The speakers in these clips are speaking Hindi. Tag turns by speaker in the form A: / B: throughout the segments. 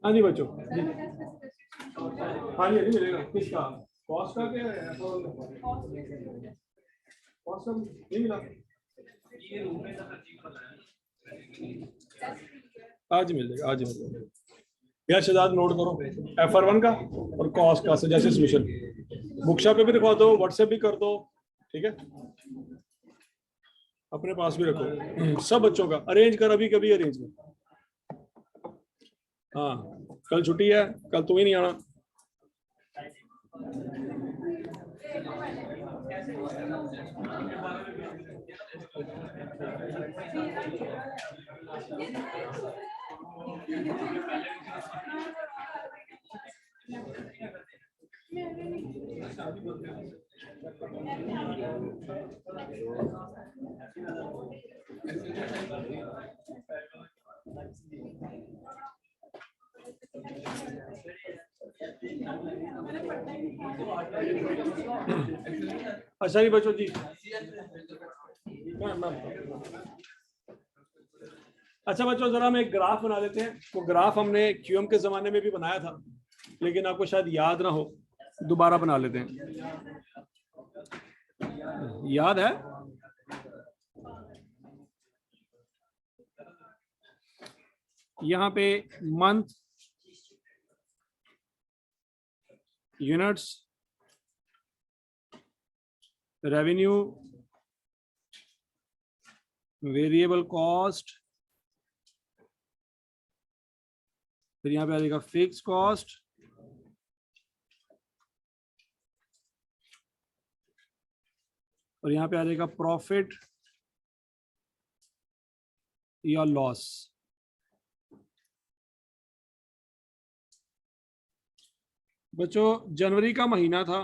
A: हाँ जी बच्चों, हाँ जी मिलेगा। किसका कॉस्ट का क्या है? कॉस्ट का नहीं मिला, आज मिल जाएगा, आज मिल जाएगा। यार शहजाद नोट करो FR1 का और कॉस्ट का सजेशन सोल्यूशन बुकशॉप पे भी दिखवा दो, व्हाट्सएप भी कर दो, ठीक है, अपने पास भी रखो। सब बच्चों का अरेंज कर, अभी कभी अरेंज कर। हाँ कल छुट्टी है, कल तुम ही नहीं आना। अच्छा जी बच्चों जी, अच्छा बच्चों जरा हम एक ग्राफ बना लेते हैं। वो ग्राफ हमने QM के जमाने में भी बनाया था, लेकिन आपको शायद याद ना हो, दोबारा बना लेते हैं। याद है? यहाँ पे month, units, revenue, variable cost, फिर यहाँ पे आ जाएगा फिक्स कॉस्ट, और यहाँ पे आ जाएगा प्रॉफिट या लॉस। बच्चों जनवरी का महीना था,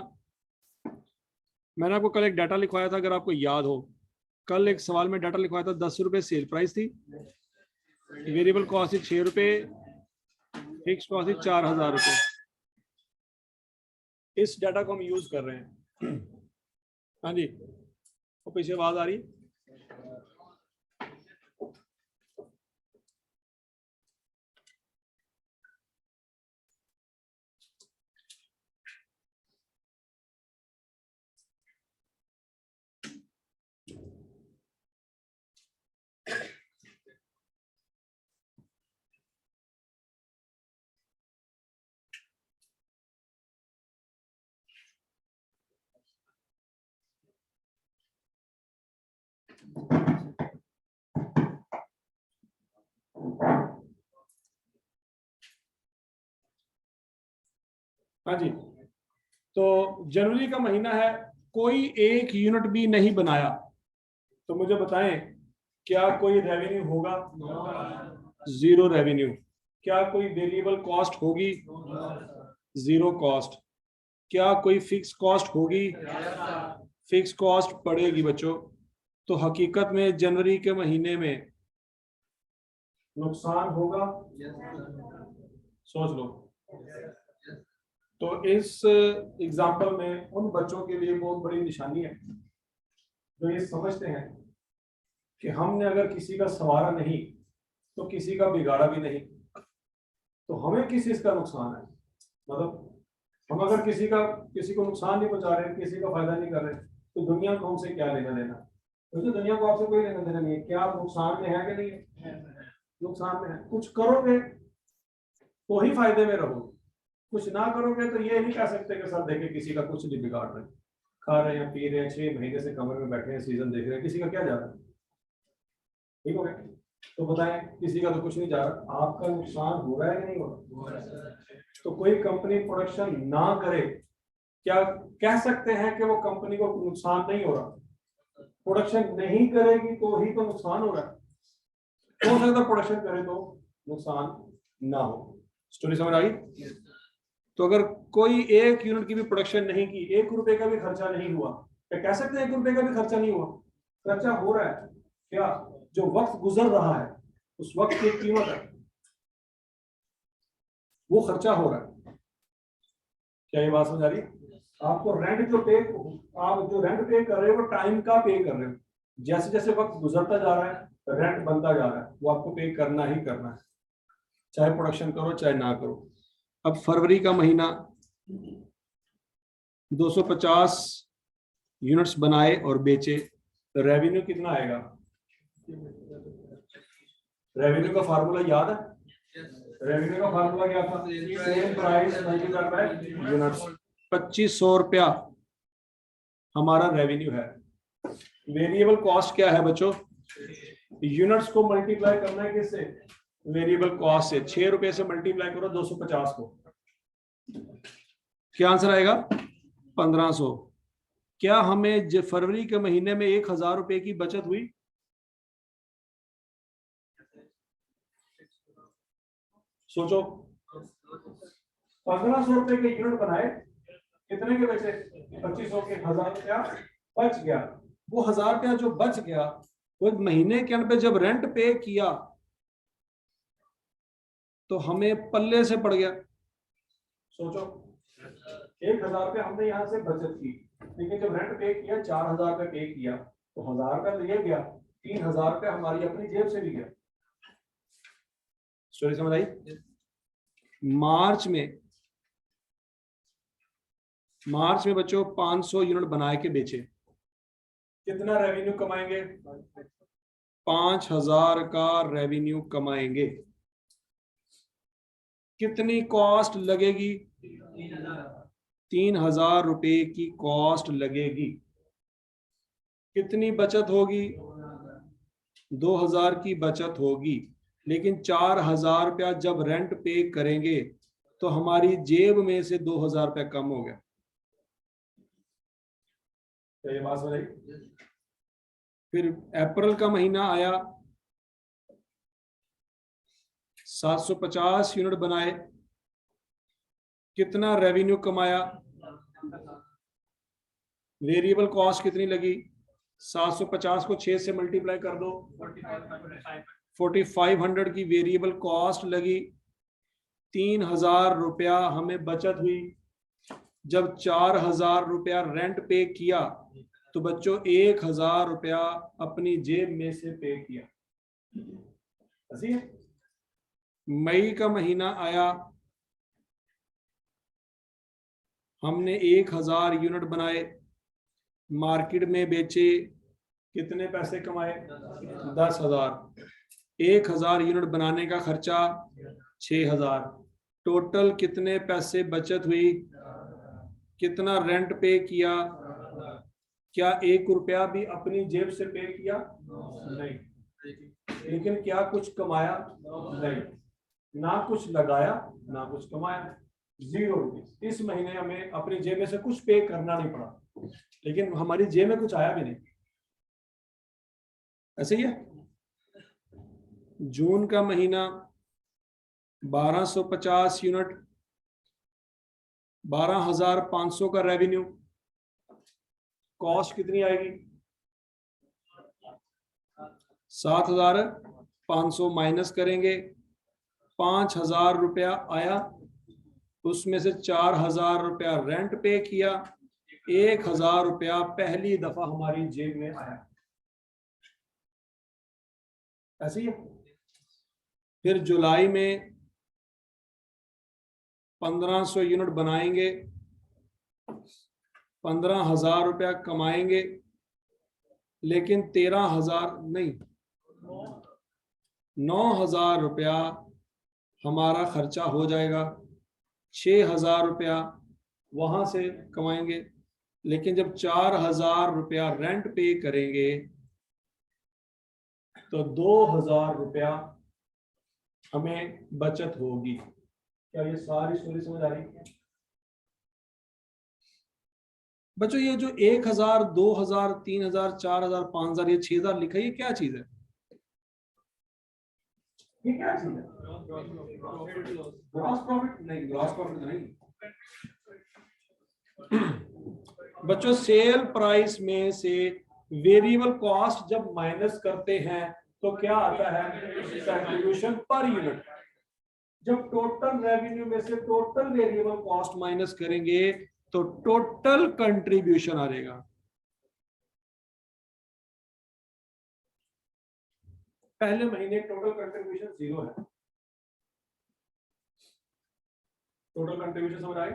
A: मैंने आपको कल एक डाटा लिखवाया था, अगर आपको याद हो। कल एक सवाल में डाटा लिखवाया था, 10 रुपए सेल प्राइस थी, वेरिएबल कॉस्ट थी 6 रुपए, फिक्स कॉस्ट थी 4000 रुपए। इस डाटा को हम यूज कर रहे हैं। हाँ जी, वो पीछे आवाज आ रही है? हाँ जी, तो जनवरी का महीना है, कोई एक यूनिट भी नहीं बनाया, तो मुझे बताएं क्या कोई रेवेन्यू होगा? Zero revenue. क्या कोई वेरिएबल कॉस्ट होगी? Zero cost. क्या कोई फिक्स कॉस्ट होगी? फिक्स कॉस्ट पड़ेगी बच्चों। तो हकीकत में जनवरी के महीने में नुकसान होगा? सोच लो। तो इस एग्जाम्पल में उन बच्चों के लिए बहुत बड़ी निशानी है जो ये समझते हैं कि हमने अगर किसी का संवारा नहीं तो किसी का बिगाड़ा भी नहीं, तो हमें किस चीज का नुकसान है? मतलब हम अगर किसी को नुकसान नहीं पहुंचा रहे, किसी का फायदा नहीं कर रहे, तो दुनिया को हमसे क्या लेना देना? क्योंकि दुनिया को आपसे कोई लेना देना नहीं है। क्या आप नुकसान में है कि नहीं है? नुकसान में है। कुछ करोगे तो ही फायदे में रहोगे, कुछ ना करोगे तो ये नहीं कह सकते कि सर देखे किसी का कुछ नहीं बिगाड़ रहे, खा रहे हैं, पी रहे हैं, 6 महीने से कमरे में बैठे हैं, सीजन देख रहे हैं, किसी का क्या जा रहा है? ठीक हो गया? तो बताएं, किसी का तो कुछ नहीं जा रहा, आपका नुकसान हो रहा है कि नहीं हो रहा? तो कोई कंपनी प्रोडक्शन ना करे, क्या कह सकते हैं कि वो कंपनी को नुकसान नहीं हो रहा? प्रोडक्शन नहीं करेगी तो ही तो नुकसान हो रहा है। हो सकता प्रोडक्शन करे तो नुकसान ना हो। स्टोरी समझ आई? तो अगर कोई एक यूनिट की भी प्रोडक्शन नहीं की, 1 रुपए का भी खर्चा नहीं हुआ, क्या कह सकते हैं 1 रुपए का भी खर्चा नहीं हुआ? खर्चा हो रहा है। क्या जो वक्त गुजर रहा है उस वक्त की कीमत है, वो खर्चा हो रहा है। क्या ये बात समझ आ रही है? आपको रेंट जो पे, आप जो रेंट पे कर रहे हो वो टाइम का पे कर रहे हो। जैसे जैसे वक्त गुजरता जा रहा है रेंट बनता जा रहा है, वो आपको पे करना ही करना है। चाहे प्रोडक्शन करो चाहे ना करो। अब फरवरी का महीना 250 यूनिट्स बनाए और बेचे, तो रेवेन्यू कितना आएगा? रेवेन्यू का फार्मूला याद है? रेवेन्यू का फार्मूला क्या था? Sale price multiplied by units. 2500 रुपया हमारा रेवेन्यू है। वेरिएबल कॉस्ट क्या है बच्चों? यूनिट्स को मल्टीप्लाई करना है किससे? वेरिएबल कॉस्ट से। 6 रुपए से मल्टीप्लाई करो 250 को, क्या आंसर आएगा? 1500। क्या हमें फरवरी के महीने में 1000 रुपए की बचत हुई? सोचो। 1500 रुपए के यूनिट बनाए, कितने के बचे? 2500 के। 1000 रुपया बच गया। वो 1000 रुपया जो बच गया, वो महीने के अंत पे जब रेंट पे किया तो हमें पल्ले से पड़ गया। सोचो, 1000 रुपया हमने यहां से बचत की, लेकिन जब रेंट पे किया 4000 रुपये पे किया, तो 1000 रुपया तो ये गया, 3000 रुपया हमारी अपनी जेब से भी गया। स्टोरी समझ आई? मार्च में बच्चों 500 यूनिट बना के बेचे, कितना रेवेन्यू कमाएंगे? 5000 का रेवेन्यू कमाएंगे। कितनी कॉस्ट लगेगी? 3000 रुपए की कॉस्ट लगेगी। कितनी बचत होगी? 2000 की बचत होगी। लेकिन 4000 रुपया जब रेंट पे करेंगे तो हमारी जेब में से 2000 रुपया कम हो गया। तो ये बात समझ। फिर अप्रैल का महीना आया, 750 यूनिट बनाए, कितना रेवेन्यू कमाया? वेरिएबल कॉस्ट कितनी लगी? 750 को 6 से मल्टीप्लाई कर दो, 4500 की वेरिएबल कॉस्ट लगी। 3000 रुपया हमें बचत हुई। जब 4000 रुपया रेंट पे किया तो बच्चों 1000 रुपया अपनी जेब में से पे किया। ऐसी है। मई का महीना आया, हमने 1000 यूनिट बनाए, मार्केट में बेचे, कितने पैसे कमाए? 10,000। 1000 यूनिट बनाने का खर्चा 6000। टोटल कितने पैसे बचत हुई? कितना रेंट पे किया? क्या 1 रुपया भी अपनी जेब से पे किया? नहीं। लेकिन क्या कुछ कमाया? नहीं। ना कुछ लगाया ना कुछ कमाया, 0 रुपये। इस महीने हमें अपनी जेब में से कुछ पे करना नहीं पड़ा, लेकिन हमारी जेब में कुछ आया भी नहीं। ऐसे ही है। जून का महीना 1250 यूनिट, 12500 का रेवेन्यू। कॉस्ट कितनी आएगी? 7500 माइनस करेंगे, 5000 रुपया आया। उसमें से 4000 रुपया रेंट पे किया, 1000 रुपया पहली दफा हमारी जेब में आया। ऐसे ही है। फिर जुलाई में 1500 यूनिट बनाएंगे, 15,000 रुपया कमाएंगे, लेकिन 13,000 नहीं, 9,000 रुपया हमारा खर्चा हो जाएगा। 6,000 रुपया वहां से कमाएंगे, लेकिन जब 4000 रुपया रेंट पे करेंगे तो 2000 रुपया हमें बचत होगी। क्या ये सारी स्टोरी समझ आ रही है बच्चों? ये जो 1000, 2000, 3000, 4000, 5000, ये 6000 लिखा है, ये क्या चीज है? ये क्या चीज है? ग्रॉस प्रॉफिट नहीं, ग्रॉस प्रॉफिट नहीं बच्चों। सेल प्राइस में से वेरिएबल कॉस्ट जब माइनस करते हैं तो क्या आता है? Contribution per unit. जब टोटल रेवेन्यू में से टोटल वेरिएबल कॉस्ट माइनस करेंगे तो टोटल कंट्रीब्यूशन आ जाएगा। पहले महीने टोटल कंट्रीब्यूशन 0 है, टोटल कंट्रीब्यूशन समझ आए।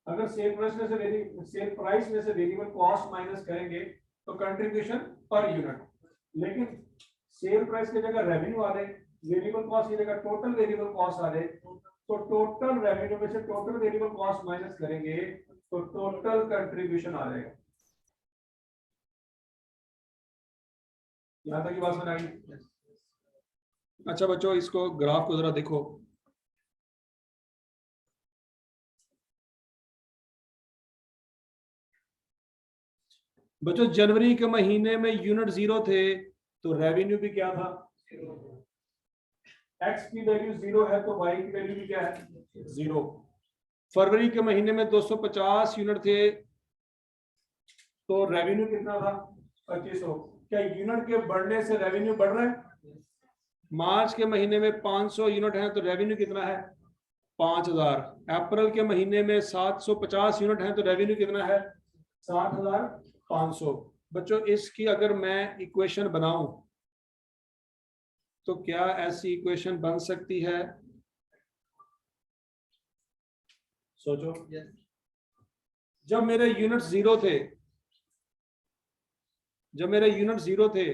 A: अगर सेल प्राइस में से वेरिएबल कॉस्ट माइनस करेंगे तो कंट्रीब्यूशन पर यूनिट, लेकिन सेल प्राइस की जगह रेवेन्यू आ रहे, वेरिएबल कॉस्ट की जगह टोटल वेरिएबल कॉस्ट आ रहे, तो टोटल रेवेन्यू में से टोटल वेरिएबल कॉस्ट माइनस करेंगे तो टोटल कंट्रीब्यूशन आ जाएगा। यहां तक की बात समझ आई। अच्छा बच्चों, इसको ग्राफ को जरा देखो। बच्चों जनवरी के महीने में यूनिट 0 थे तो रेवेन्यू भी क्या था, एक्स की वैल्यू 0 है तो वाई की वैल्यू भी क्या है, 0। फरवरी के महीने में 250 यूनिट थे तो रेवेन्यू कितना था, 2500। क्या यूनिट के बढ़ने से रेवेन्यू बढ़ रहा है। मार्च के महीने में 500 यूनिट है तो रेवेन्यू कितना है, 5000। अप्रैल के महीने में 750 यूनिट है तो रेवेन्यू कितना है, 7500। बच्चों इसकी अगर मैं इक्वेशन बनाऊं तो क्या ऐसी इक्वेशन बन सकती है, सोचो। जब मेरे यूनिट 0 थे,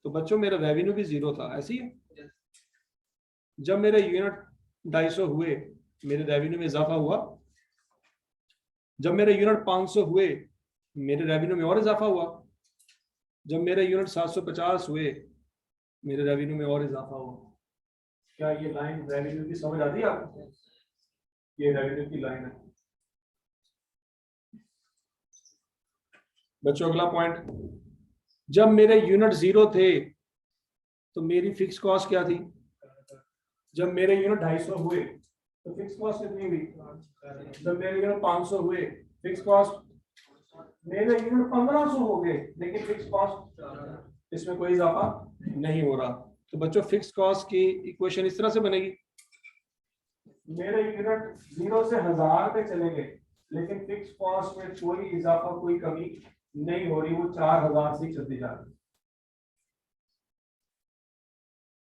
A: तो बच्चों मेरा रेवेन्यू भी 0 था, ऐसी है। जब मेरे यूनिट 250 हुए मेरे रेवेन्यू में इजाफा हुआ, जब मेरे यूनिट 500 हुए मेरे रेवेन्यू में और इजाफा हुआ, जब मेरे यूनिट 750 हुए मेरे रेवेन्यू में और इजाफा हुआ। क्या ये लाइन रेवेन्यू की समझ आती है आपको, ये रेवेन्यू की लाइन है। बच्चों अगला पॉइंट, जब मेरे यूनिट 0 थे तो मेरी फिक्स कॉस्ट क्या थी, जब मेरे यूनिट 250 हुए तो फिक्स कॉस्ट कितनी हुई, जब मेरे यूनिट 500 हुए फिक्स कॉस्ट, मेरे यूनिट 1500 हो गए लेकिन फिक्स कॉस्ट इसमें कोई इजाफा नहीं हो रहा। तो बच्चों फिक्स कॉस्ट की इक्वेशन इस तरह से बनेगी, मेरे यूनिट 0 से 1000 पे चलेंगे लेकिन फिक्स कॉस्ट में कोई इजाफा कोई कमी नहीं हो रही, वो 4000 से चलती जा रही।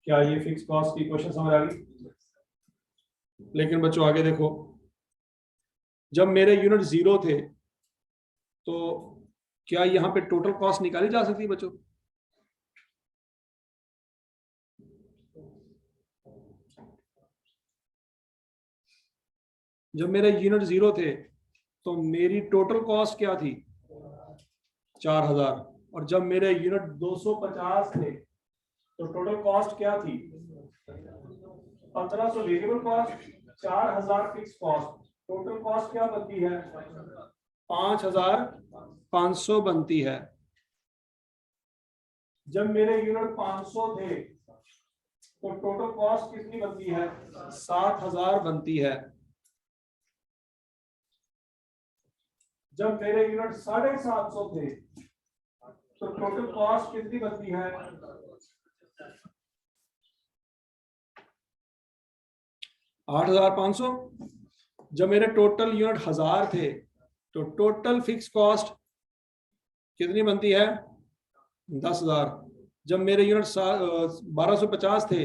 A: क्या ये फिक्स कॉस्ट की इक्वेशन समझ आ गई। लेकिन बच्चों आगे देखो, जब मेरे यूनिट 0 थे तो क्या यहाँ पे टोटल कॉस्ट निकाली जा सकती है बच्चों, जब मेरे यूनिट 0 थे तो मेरी टोटल कॉस्ट क्या थी 4000, और जब मेरे यूनिट 250 थे तो टोटल कॉस्ट क्या थी 1500 variable cost, 4000 fix cost, total cost क्या बनती है 5500 बनती है। जब मेरे यूनिट 500 थे तो टोटल कॉस्ट कितनी बनती है 7000 बनती है। जब मेरे यूनिट 750 थे तो टोटल कॉस्ट कितनी बनती है 8500। जब मेरे टोटल यूनिट 1000 थे तो टोटल फिक्स कॉस्ट कितनी बनती है 10000। जब मेरे यूनिट 1250 थे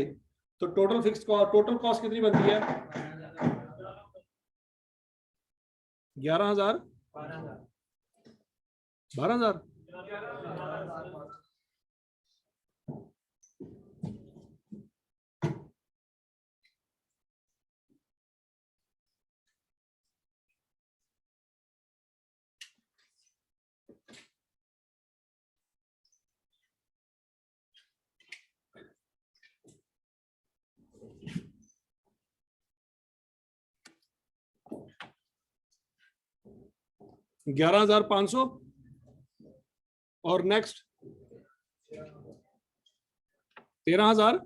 A: तो टोटल कॉस्ट कितनी बनती है 11000 12000। $11500 और नेक्स्ट 13000।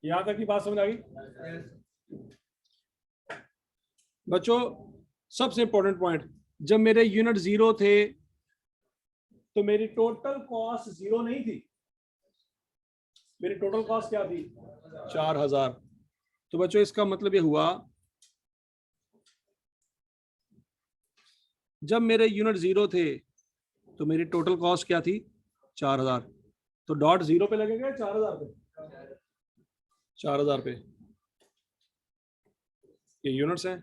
A: यहां तक की बात समझ आ गई बच्चों। सबसे इंपॉर्टेंट पॉइंट, जब मेरे यूनिट 0 थे तो मेरी टोटल कॉस्ट 0 नहीं थी, मेरी टोटल कॉस्ट क्या थी 4000। तो बच्चों इसका मतलब ये हुआ जब मेरे यूनिट 0 थे तो मेरी टोटल कॉस्ट क्या थी 4000, तो डॉट 0 पे लगेगा 4000 पे, 4,000 पे। ये यूनिट्स हैं,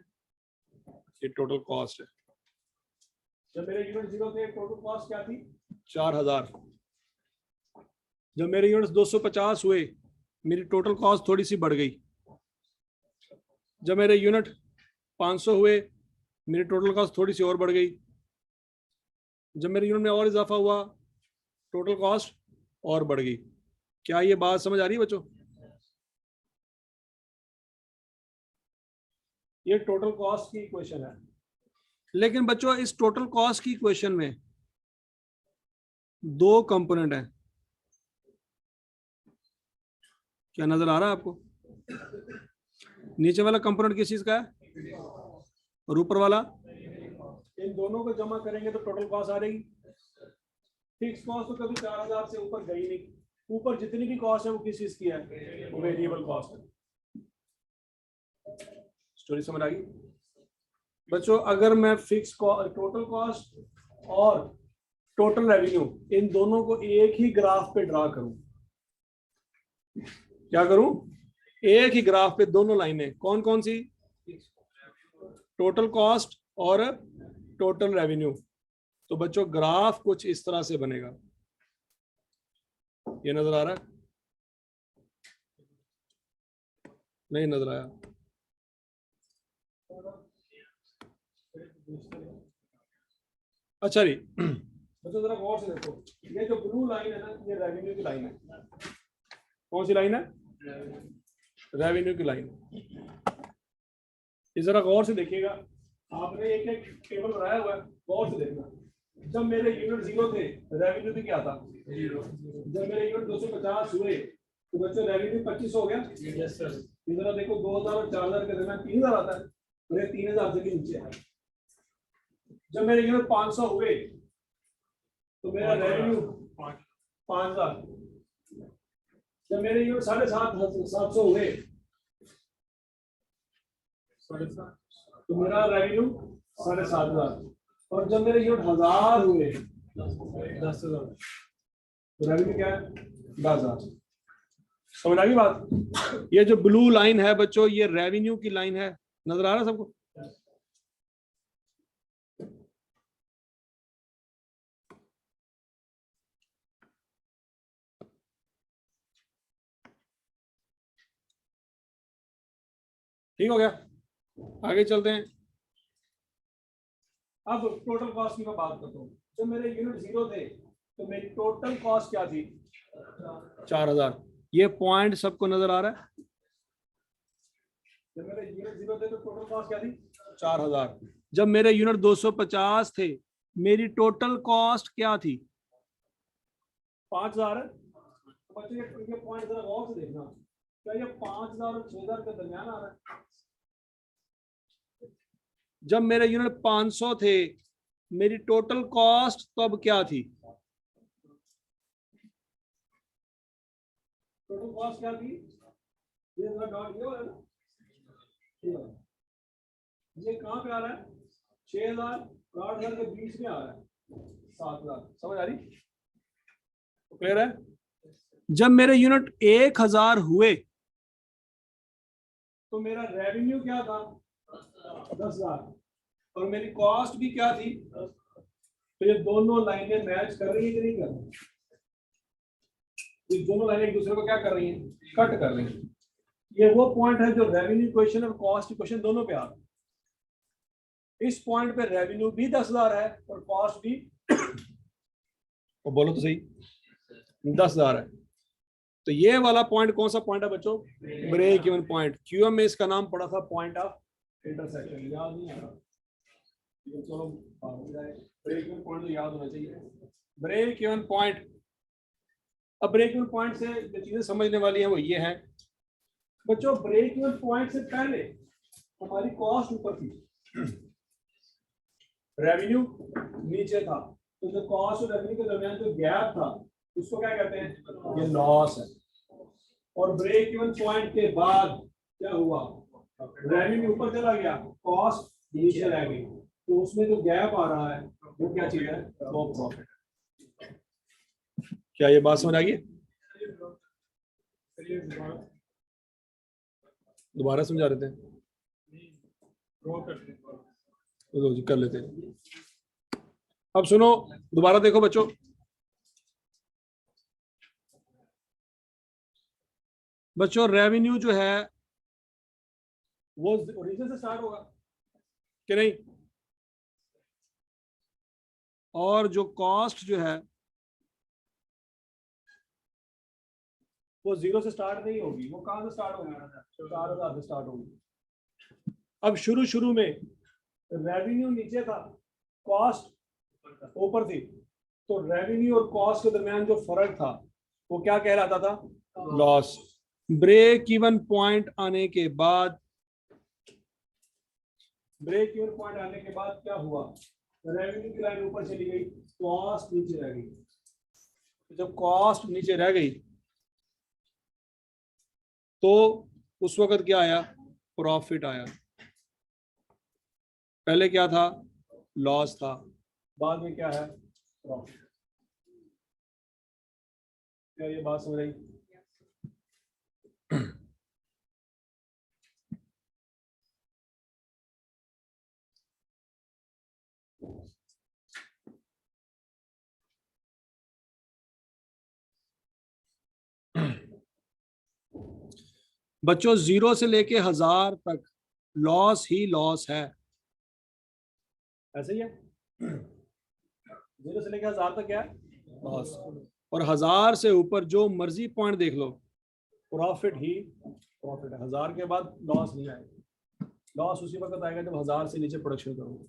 A: ये टोटल कॉस्ट है। जब मेरे यूनिट 0 थे टोटल कॉस्ट क्या थी? 4,000। जब मेरे यूनिट्स 250 हुए मेरी टोटल कॉस्ट थोड़ी सी बढ़ गई। जब मेरे यूनिट 500 हुए मेरी टोटल कॉस्ट थोड़ी सी और बढ़ गई। जब मेरे यूनिट में और इजाफा हुआ टोटल कॉस्ट और बढ़ गई। क्या ये बात समझ आ रही है बच्चों? ये टोटल कॉस्ट की इक्वेशन है। लेकिन बच्चों इस टोटल कॉस्ट की इक्वेशन में दो कंपोनेंट हैं। क्या नजर आ रहा है आपको? नीचे वाला कंपोनेंट किस चीज का है और ऊपर वाला? इन दोनों को जमा करेंगे तो टोटल कॉस्ट आ जाएगी। फिक्स कॉस्ट तो कभी 4,000 से ऊपर गई नहीं। ऊपर जितनी भी कॉस्ट है वो किस चीज की है? वो वेरिएबल कॉस्ट है। स्टोरी समझ आ गई बच्चों? अगर मैं फिक्स टोटल कॉस्ट और टोटल रेवेन्यू इन दोनों को एक ही ग्राफ पे ड्रा करूं, क्या करूं? एक ही ग्राफ पे दोनों लाइनें कौन कौन सी? टोटल कॉस्ट और टोटल रेवेन्यू। तो बच्चों ग्राफ कुछ इस तरह से बनेगा। ये नजर आ रहा है? नहीं नजर आया? अच्छा जी बच्चों जरा गौर से देखो, ये जो ब्लू लाइन है ना ये रेवेन्यू की लाइन है। कौन सी लाइन है? रेवेन्यू की लाइन। इस जरा गौर से देखिएगा। आपने एक एक टेबल बनाया हुआ है, गौर से देखना। जब मेरे यूनिट 0 थे रेवेन्यू भी क्या था? 0। जब मेरे यूनिट 250 हुए तो बच्चों रेवेन्यू 25 हो गया। Yes sir. इधर देखो 2,000 और 4,000 के दरमियान 3,000 आता है और ये 3,000 से भी नीचे है। जब मेरे यूनिट 500 हुए तो मेरा रेवेन्यू 5,000। जब मेरे यूनिट 750 हुए तो मेरा रेवेन्यू 7,500। और जब मेरे यूनिट 1,000 हुए 10,000 तो रेवेन्यू क्या है? 10,000। समझ आ गई बात? ये जो ब्लू लाइन है बच्चों ये रेवेन्यू की लाइन है। नजर आ रहा है सबको? ठीक हो गया? आगे चलते हैं। अब टोटल कॉस्ट की मैं बात करता हूँ। जब मेरे यूनिट 0 थे तो मेरी टोटल कॉस्ट क्या थी? 4,000। ये पॉइंट सबको नजर आ रहा है? जब मेरे यूनिट 0 थे तो टोटल कॉस्ट क्या थी? 4,000। जब मेरे यूनिट 250 थे मेरी टोटल कॉस्ट क्या थी? 5,000। बच्चों ये पॉइंट जरा गौर से देखना। क्या ये 5,000 और 6,000 के दरमियान आ रहा है? जब मेरे यूनिट 500 थे मेरी टोटल कॉस्ट तब क्या थी? टोटल कॉस्ट क्या थी? ये डॉट ये है ना, ये कहां पे आ रहा है? 6,000 और 8,000 के बीच में आ रहा है 7,000। समझ आ रही? तो क्लियर है? जब मेरे यूनिट 1,000 हुए तो मेरा रेवेन्यू क्या था? 10,000 और मेरी कॉस्ट भी क्या थी? तो ये दोनों लाइनें मैच कर रही है कि नहीं कर रही? ये दोनों लाइनें एक दूसरे को क्या कर रही हैं? कट कर रही हैं। ये वो पॉइंट है जो रेवेन्यू इक्वेशन और कॉस्ट इक्वेशन दोनों पे आ रहा है। इस पॉइंट पे रेवेन्यू भी 10,000 है और कॉस्ट भी तो बोलो तो सही 10,000 है। तो ये वाला पॉइंट कौन सा पॉइंट है बच्चों? Break even point. क्यूएम में इसका नाम पड़ा था पॉइंट ऑफ इंटरसेक्शन। याद नहीं आ रहा? चलो ब्रेक इवन पॉइंट तो याद होना चाहिए। Break even point. अब ब्रेक इवन पॉइंट से जो चीजें समझने वाली है वो ये है बच्चों। ब्रेक इवन पॉइंट से पहले हमारी कॉस्ट ऊपर थी, रेवेन्यू नीचे था। तो जो कॉस्ट और रेवेन्यू के दरमियान जो गैप था उसको क्या कहते हैं? ये लॉस है। और ब्रेक इवन पॉइंट के बाद क्या हुआ? रेवेन्यू ऊपर चला गया, कॉस्ट नीचे रह गई। तो उसमें जो गैप आ रहा है वो क्या चीज है? वो प्रॉफिट। क्या ये बात समझ आ गई? दोबारा समझा रहे थे, तो जी कर लेते हैं। अब सुनो, दोबारा देखो बच्चों, रेवेन्यू जो है वो ओरिजिन से स्टार्ट होगा कि नहीं, और जो कॉस्ट जो है वो 0 से स्टार्ट नहीं होगी, वो कहां से स्टार्ट होगी, 4000 से स्टार्ट होगी। अब शुरू शुरू में रेवेन्यू नीचे था, कॉस्ट ऊपर थी, तो रेवेन्यू और कॉस्ट के दरमियान जो फर्क था वो क्या कहलाता था, लॉस। ब्रेक इवन पॉइंट आने के बाद, क्या हुआ, रेवेन्यू की लाइन ऊपर चली गई, कॉस्ट नीचे रह गई। जब कॉस्ट नीचे रह गई तो उस वक्त क्या आया, प्रॉफिट आया। पहले क्या था, लॉस था, बाद में क्या है, प्रॉफिट। क्या ये बात समझ आई? बच्चों 0 से लेके 1000 तक लॉस ही लॉस है, ऐसे ही है। 0 से लेके 1000 तक क्या है, लॉस, और 1000 से ऊपर जो मर्जी पॉइंट देख लो, प्रॉफिट ही प्रॉफिट है। 1000 के बाद लॉस नहीं आएगा, लॉस उसी वक्त आएगा जब 1000 से नीचे प्रोडक्शन करोगे,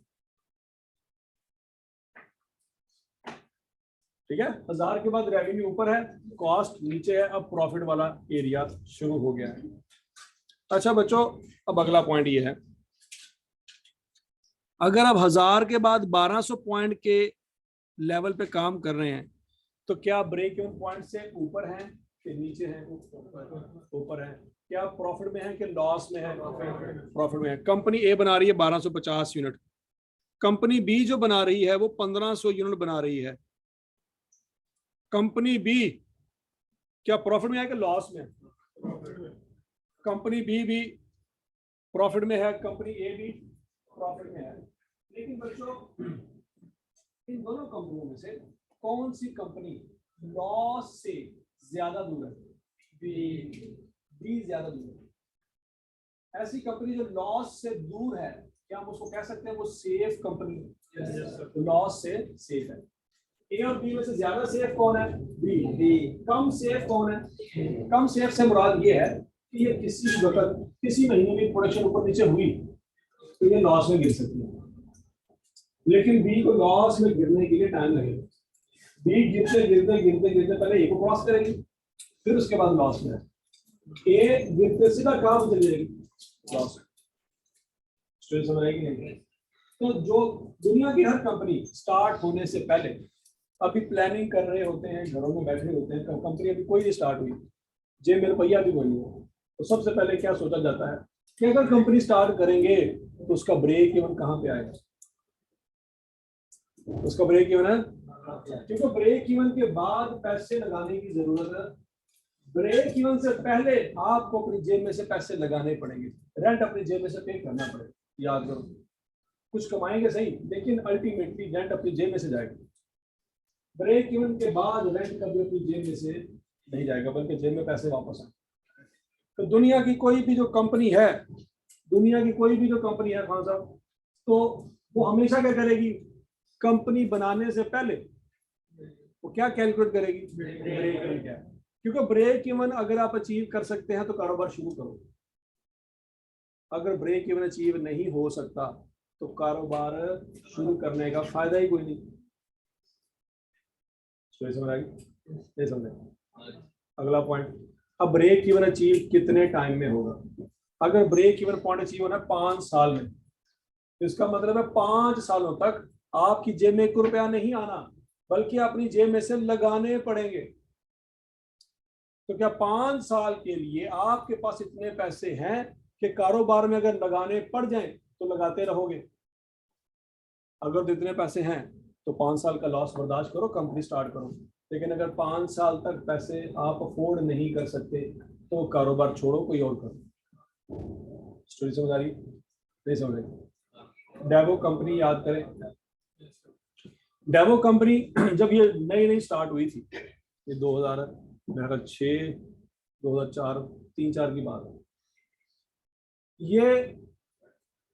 A: ठीक है। 1000 के बाद रेवेन्यू ऊपर है, कॉस्ट नीचे है, अब प्रॉफिट वाला एरिया शुरू हो गया है। अच्छा बच्चों, अब अगला पॉइंट ये है, अगर आप 1000 के बाद 1200 पॉइंट के लेवल पे काम कर रहे हैं तो क्या ब्रेक इवन पॉइंट से ऊपर है कि नीचे है, ऊपर है। क्या प्रॉफिट में है कि लॉस में है, प्रॉफिट में है। कंपनी ए बना रही है 1250 यूनिट, कंपनी बी जो बना रही है वो 1500 यूनिट बना रही है। कंपनी बी क्या प्रॉफिट में है कि लॉस में? कंपनी बी भी प्रॉफिट में है, कंपनी ए भी प्रॉफिट में है। लेकिन बच्चों इन दोनों कंपनियों में से कौन सी कंपनी लॉस से ज्यादा दूर है? बी ज्यादा दूर है। ऐसी कंपनी जो लॉस से दूर है, क्या हम उसको कह सकते हैं वो सेफ कंपनी? लॉस से सेफ है। ए और बी में से ज्यादा सेफ कौन है? बी। कम सेफ कौन है? कम सेफ से मुराद ये है कि ये किसी वक्त किसी महीने में प्रोडक्शन ऊपर नीचे हुई तो ये लॉस में गिर सकती है, लेकिन बी को लॉस में गिरने के लिए टाइम लगेगा। बी गिरते गिरते गिरते गिरते पहले ए को क्रॉस करेगी, फिर उसके बाद लॉस में। ए गिरते सीधा काम चल जाएगी, लॉस। समझ आएगी नहीं? तो जो दुनिया की हर कंपनी स्टार्ट होने से पहले अभी प्लानिंग कर रहे होते हैं, घरों में बैठे होते हैं, कंपनी अभी कोई नहीं स्टार्ट हुई, जेब में रुपया भी कोई नहीं है, तो सबसे पहले क्या सोचा जाता है कि अगर कंपनी स्टार्ट करेंगे तो उसका ब्रेक इवन कहाँ पे आएगा? उसका ब्रेक इवन है, क्योंकि ब्रेक इवन के बाद पैसे लगाने की जरूरत है। ब्रेक इवन से पहले आपको अपनी जेब में से पैसे लगाने पड़ेंगे, रेंट अपनी जेब में से पे करना पड़ेगा। याद करो, कुछ कमाएंगे सही, लेकिन अल्टीमेटली रेंट अपनी जेब में से जाएगा। ब्रेक इवन के बाद रेंट कभी अपनी जेब में से नहीं जाएगा, बल्कि जेब में पैसे वापस आए। तो दुनिया की कोई भी जो कंपनी है, खान साहब, तो वो हमेशा क्या करेगी? कंपनी बनाने से पहले वो क्या कैलकुलेट करेगी? ब्रेक इवन क्या है। क्योंकि ब्रेक इवन अगर आप अचीव कर सकते हैं तो कारोबार शुरू करो, अगर ब्रेक इवन अचीव नहीं हो सकता तो कारोबार शुरू करने का फायदा ही कोई नहीं। समझ आएगी? समझे? अगला पॉइंट, अब ब्रेक इवन अचीव कितने टाइम में होगा? अगर ब्रेक इवन पॉइंट अचीव होना है 5 साल में, तो इसका मतलब है 5 सालों तक आपकी जेब में 1 रुपया नहीं आना, बल्कि अपनी जेब में से लगाने पड़ेंगे। तो क्या 5 साल के लिए आपके पास इतने पैसे हैं कि कारोबार में अगर लगाने पड़ जाएं तो लगाते रहोगे? अगर तो इतने पैसे हैं तो 5 साल का लॉस बर्दाश्त करो, कंपनी स्टार्ट करो। लेकिन अगर 5 साल तक पैसे आप अफोर्ड नहीं कर सकते, तो कारोबार छोड़ो, कोई और करो। स्टोरी समझ आ रही? नहीं समझ रही? डेवो कंपनी याद करें, डेवो कंपनी जब ये नई नई स्टार्ट हुई थी, ये 2006 2004 3-4 की बात है। ये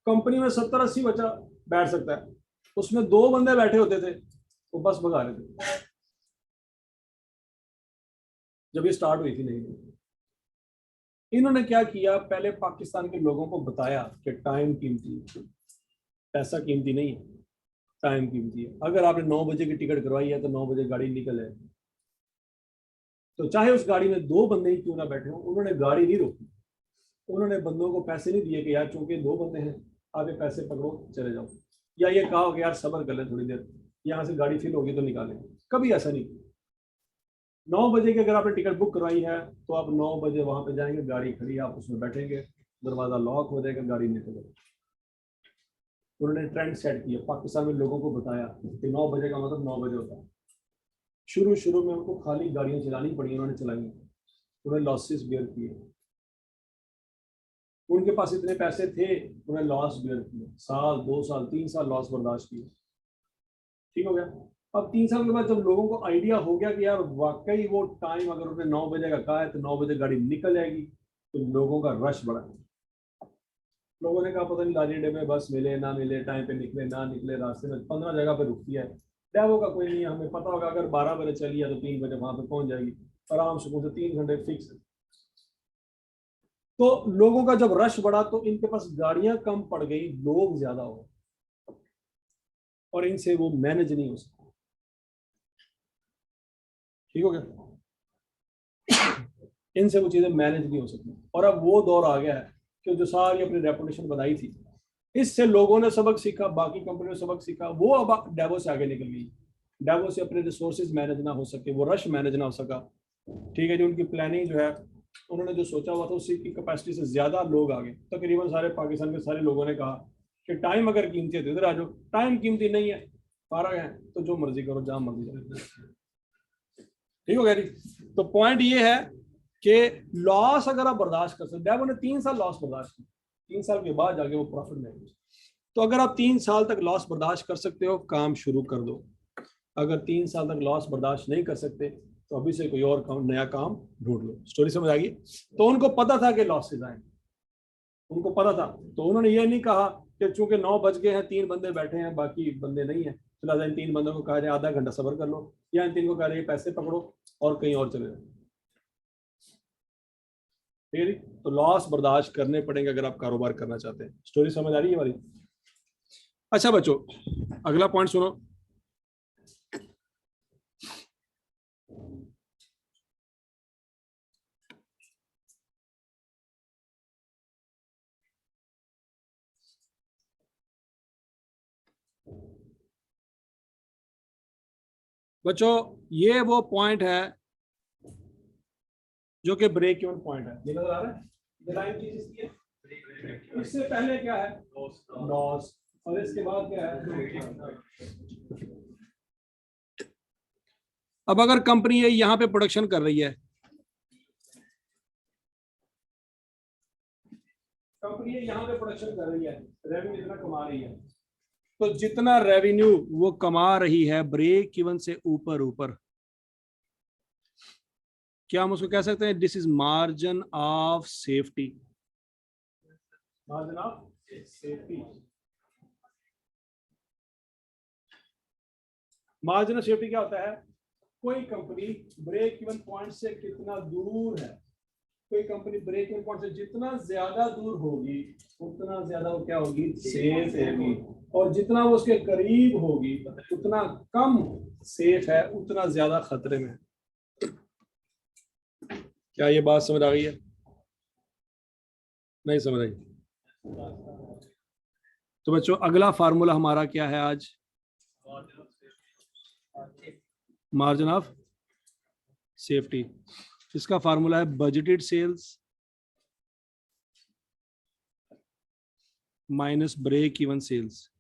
A: कंपनी में 70-80 बच्चा बैठ सकता है, उसमें 2 बंदे बैठे होते थे, वो बस भगा रहे थे जब ये स्टार्ट हुई थी नई। इन्होंने क्या किया, पहले पाकिस्तान के लोगों को बताया कि टाइम कीमती है, पैसा कीमती नहीं है, टाइम कीमती है। अगर आपने 9 बजे की टिकट करवाई है तो 9 बजे गाड़ी निकल है, तो चाहे उस गाड़ी में 2 बंदे ही क्यों ना बैठे हो, उन्होंने गाड़ी नहीं रोकी। उन्होंने बंदों को पैसे नहीं दिए कि यार चूंकि 2 बंदे हैं आप ये पैसे पकड़ो चले जाओ, या ये कहा कि यार सब्र कर ले थोड़ी देर, यहाँ से गाड़ी फिल होगी तो निकालें। कभी ऐसा नहीं। 9 बजे की अगर आपने टिकट बुक करवाई है तो आप 9 बजे वहां पे जाएंगे, गाड़ी खड़ी, आप उसमें बैठेंगे, दरवाजा लॉक हो जाएगा, गाड़ी निकलेगी। उन्होंने ट्रेंड सेट किया, पाकिस्तान में लोगों को बताया कि 9 बजे का मतलब 9 बजे होता है। शुरू शुरू में उनको खाली गाड़ियां चलानी पड़ी, उन्होंने चलाई, उन्हें लॉसेस बेयर किए। उनके पास इतने पैसे थे, उन्हें लॉस बेयर किए, साल 2 साल 3 साल लॉस बर्दाश्त किए। ठीक हो गया। अब 3 साल के बाद जब लोगों को आइडिया हो गया कि यार वाकई वो टाइम अगर उन्होंने 9 बजे का कहा है तो 9 बजे गाड़ी निकल जाएगी, तो लोगों का रश बढ़ा। लोगों ने कहा पता नहीं लाली डे में बस मिले ना मिले, टाइम पे निकले ना निकले, रास्ते में 15 जगह पे रुकती है, डेवो का कोई नहीं है, हमें पता होगा अगर 12 बजे चली है तो 3 बजे वहां पे पहुंच जाएगी, आराम से पहुंचे, 3 घंटे फिक्स है। तो लोगों का जब रश बढ़ा तो इनके पास गाड़ियां कम पड़ गई, लोग ज्यादा हो गए, और इनसे वो मैनेज नहीं हो सकता। ठीक हो गया, इनसे वो चीजें मैनेज नहीं हो सकती। और अब वो दौर आ गया है कि जो सारी अपनी रेपुटेशन बनाई थी, इससे लोगों ने सबक सीखा, बाकी कंपनियों ने सबक सीखा, वो अब डेवो से आगे निकल गई। डेवो से अपने रिसोर्सेज मैनेज ना हो सके, वो रश मैनेज ना हो सका। ठीक है, जो उनकी प्लानिंग जो है, उन्होंने जो सोचा हुआ था उसकी कैपेसिटी से ज्यादा लोग आ गए। तकरीबन सारे पाकिस्तान के सारे लोगों ने कहा कि टाइम अगर कीमती है तो इधर आ जाओ, टाइम कीमती नहीं है, फारग है तो जो मर्जी करो, जहां मर्जी करो। ठीक हो गया जी। तो पॉइंट ये है कि लॉस अगर आप बर्दाश्त कर सकते, डेवो ने 3 साल लॉस बर्दाश्त किया, 3 साल के बाद जाके वो प्रॉफिट में आए। तो अगर आप 3 साल तक लॉस बर्दाश्त कर सकते हो, काम शुरू कर दो। अगर 3 साल तक लॉस बर्दाश्त नहीं कर सकते तो अभी से कोई और काम, नया काम ढूंढ लो। स्टोरी समझ आ गई? तो उनको पता था कि लॉसेज आए, उनको पता था, तो उन्होंने ये नहीं कहा कि चूंकि 9 बज गए हैं, 3 बंदे बैठे हैं बाकी बंदे नहीं है, फिलहाल इन 3 बंदों को कहा जाए आधा घंटा सब्र कर लो, या इन 3 को कहा जाए पैसे पकड़ो और कहीं और चले जाओ। ठीक है, तो लॉस बर्दाश्त करने पड़ेंगे अगर आप कारोबार करना चाहते हैं। स्टोरी समझ आ रही है हमारी? अच्छा बच्चों, अगला पॉइंट सुनो। बच्चों, ये वो पॉइंट है जो कि ब्रेक इवन पॉइंट है, ये नजर आ रहा है, ये लाइन चीज इसकी है। इससे पहले क्या है? लॉस, और इसके बाद क्या है? अब अगर कंपनी ये यहाँ पे प्रोडक्शन कर रही है, कंपनी यहाँ पे प्रोडक्शन कर रही है, रेवेन्यू इतना कमा रही है, तो जितना रेवेन्यू वो कमा रही है ब्रेक इवन से ऊपर ऊपर, क्या हम उसको कह सकते हैं this is margin of safety. Margin of safety, margin of safety क्या होता है? कोई कंपनी ब्रेक इवन पॉइंट से कितना दूर है, कोई कंपनी ब्रेक इवन पॉइंट से जितना ज्यादा दूर होगी उतना ज्यादा वो क्या होगी? सेफ होगी। और जितना वो उसके करीब होगी उतना कम सेफ है, उतना ज्यादा खतरे में है। क्या ये बात समझ आ गई है? नहीं समझ आई? तो बच्चों अगला फार्मूला हमारा क्या है आज? Margin of safety. इसका फार्मूला है budgeted sales minus break even sales.